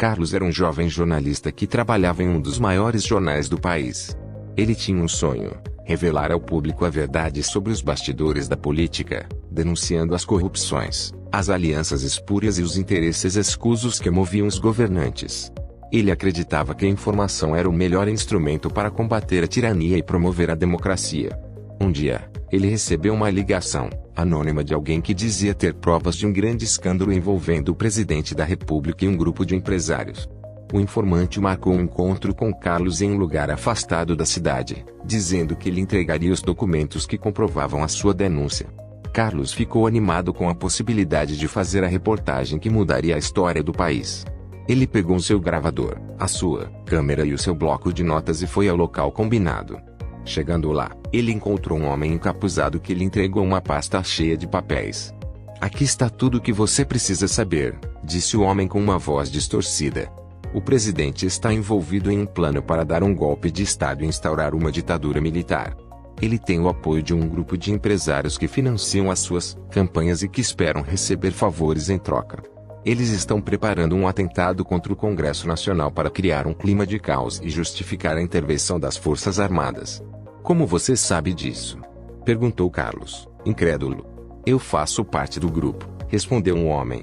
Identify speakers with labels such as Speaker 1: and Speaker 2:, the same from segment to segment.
Speaker 1: Carlos era um jovem jornalista que trabalhava em um dos maiores jornais do país. Ele tinha um sonho: revelar ao público a verdade sobre os bastidores da política, denunciando as corrupções, as alianças espúrias e os interesses escusos que moviam os governantes. Ele acreditava que a informação era o melhor instrumento para combater a tirania e promover a democracia. Um dia, ele recebeu uma ligação anônima de alguém que dizia ter provas de um grande escândalo envolvendo o presidente da República e um grupo de empresários. O informante marcou um encontro com Carlos em um lugar afastado da cidade, dizendo que ele entregaria os documentos que comprovavam a sua denúncia. Carlos ficou animado com a possibilidade de fazer a reportagem que mudaria a história do país. Ele pegou seu gravador, a sua câmera e o seu bloco de notas e foi ao local combinado. Chegando lá, ele encontrou um homem encapuzado que lhe entregou uma pasta cheia de papéis. "Aqui está tudo o que você precisa saber", disse o homem com uma voz distorcida. "O presidente está envolvido em um plano para dar um golpe de Estado e instaurar uma ditadura militar. Ele tem o apoio de um grupo de empresários que financiam as suas campanhas e que esperam receber favores em troca. Eles estão preparando um atentado contra o Congresso Nacional para criar um clima de caos e justificar a intervenção das Forças Armadas." "Como você sabe disso?" perguntou Carlos, incrédulo. "Eu faço parte do grupo", respondeu um homem.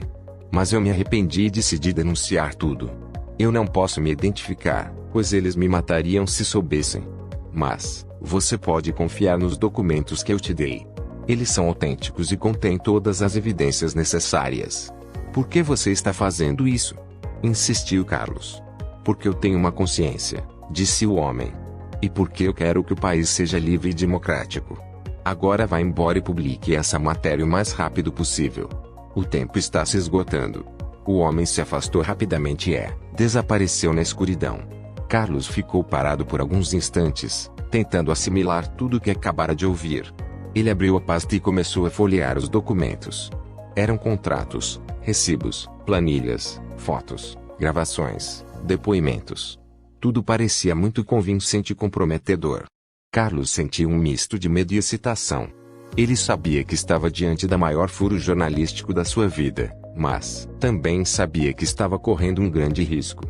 Speaker 1: "Mas eu me arrependi e decidi denunciar tudo. Eu não posso me identificar, pois eles me matariam se soubessem. Mas você pode confiar nos documentos que eu te dei. Eles são autênticos e contêm todas as evidências necessárias." "Por que você está fazendo isso?" insistiu Carlos. "Porque eu tenho uma consciência", disse o homem. "E porque eu quero que o país seja livre e democrático. Agora vá embora e publique essa matéria o mais rápido possível. O tempo está se esgotando." O homem se afastou rapidamente e desapareceu na escuridão. Carlos ficou parado por alguns instantes, tentando assimilar tudo o que acabara de ouvir. Ele abriu a pasta e começou a folhear os documentos. Eram contratos, recibos, planilhas, fotos, gravações, depoimentos. Tudo parecia muito convincente e comprometedor. Carlos sentiu um misto de medo e excitação. Ele sabia que estava diante da maior furo jornalístico da sua vida, mas também sabia que estava correndo um grande risco.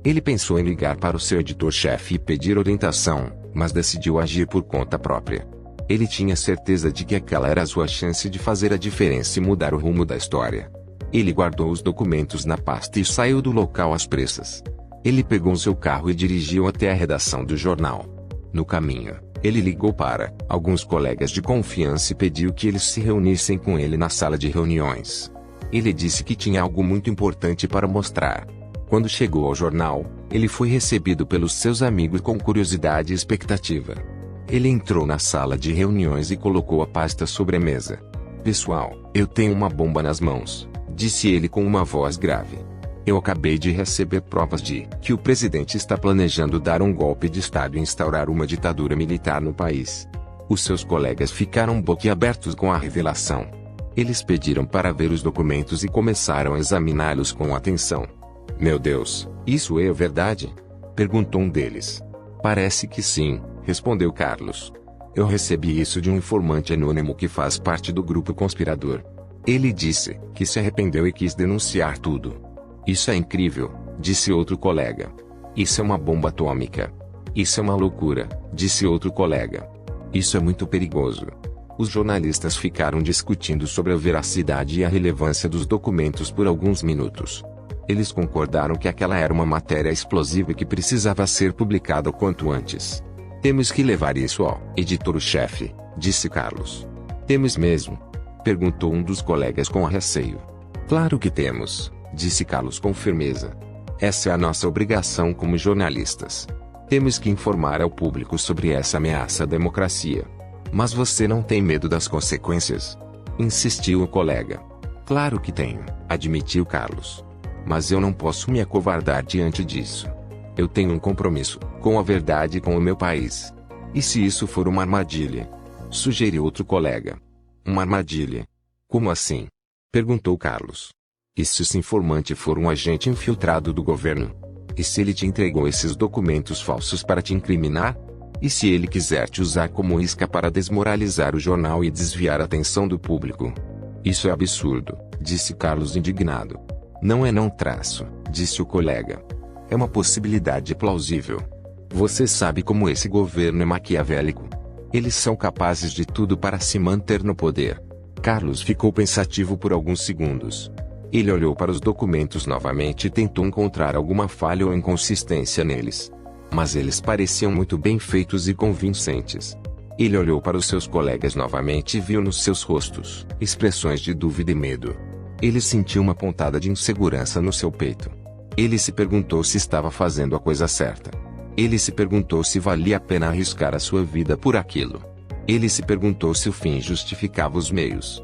Speaker 1: Ele pensou em ligar para o seu editor-chefe e pedir orientação, mas decidiu agir por conta própria. Ele tinha certeza de que aquela era a sua chance de fazer a diferença e mudar o rumo da história. Ele guardou os documentos na pasta e saiu do local às pressas. Ele pegou seu carro e dirigiu até a redação do jornal. No caminho, ele ligou para alguns colegas de confiança e pediu que eles se reunissem com ele na sala de reuniões. Ele disse que tinha algo muito importante para mostrar. Quando chegou ao jornal, ele foi recebido pelos seus amigos com curiosidade e expectativa. Ele entrou na sala de reuniões e colocou a pasta sobre a mesa. "Pessoal, eu tenho uma bomba nas mãos", disse ele com uma voz grave. "Eu acabei de receber provas de que o presidente está planejando dar um golpe de Estado e instaurar uma ditadura militar no país." Os seus colegas ficaram boquiabertos com a revelação. Eles pediram para ver os documentos e começaram a examiná-los com atenção. "Meu Deus, isso é verdade?" perguntou um deles. "Parece que sim", respondeu Carlos. "Eu recebi isso de um informante anônimo que faz parte do grupo conspirador. Ele disse que se arrependeu e quis denunciar tudo." "Isso é incrível", disse outro colega. "Isso é uma bomba atômica." "Isso é uma loucura", disse outro colega. "Isso é muito perigoso." Os jornalistas ficaram discutindo sobre a veracidade e a relevância dos documentos por alguns minutos. Eles concordaram que aquela era uma matéria explosiva que precisava ser publicada o quanto antes. "Temos que levar isso ao editor-chefe", disse Carlos. "Temos mesmo?" perguntou um dos colegas com receio. "Claro que temos", disse Carlos com firmeza. "Essa é a nossa obrigação como jornalistas. Temos que informar ao público sobre essa ameaça à democracia." "Mas você não tem medo das consequências?" insistiu o colega. "Claro que tenho", admitiu Carlos. "Mas eu não posso me acovardar diante disso. Eu tenho um compromisso com a verdade e com o meu país. E se isso for uma armadilha?" sugeriu outro colega. "Uma armadilha? Como assim?" perguntou Carlos. "E se esse informante for um agente infiltrado do governo? E se ele te entregou esses documentos falsos para te incriminar? E se ele quiser te usar como isca para desmoralizar o jornal e desviar a atenção do público?" "Isso é absurdo", disse Carlos indignado. Não é não traço, disse o colega. É uma possibilidade plausível. Você sabe como esse governo é maquiavélico. Eles são capazes de tudo para se manter no poder. Carlos ficou pensativo por alguns segundos. Ele olhou para os documentos novamente e tentou encontrar alguma falha ou inconsistência neles. Mas eles pareciam muito bem feitos e convincentes. Ele olhou para os seus colegas novamente e viu nos seus rostos expressões de dúvida e medo. Ele sentiu uma pontada de insegurança no seu peito. Ele se perguntou se estava fazendo a coisa certa. Ele se perguntou se valia a pena arriscar a sua vida por aquilo. Ele se perguntou se o fim justificava os meios.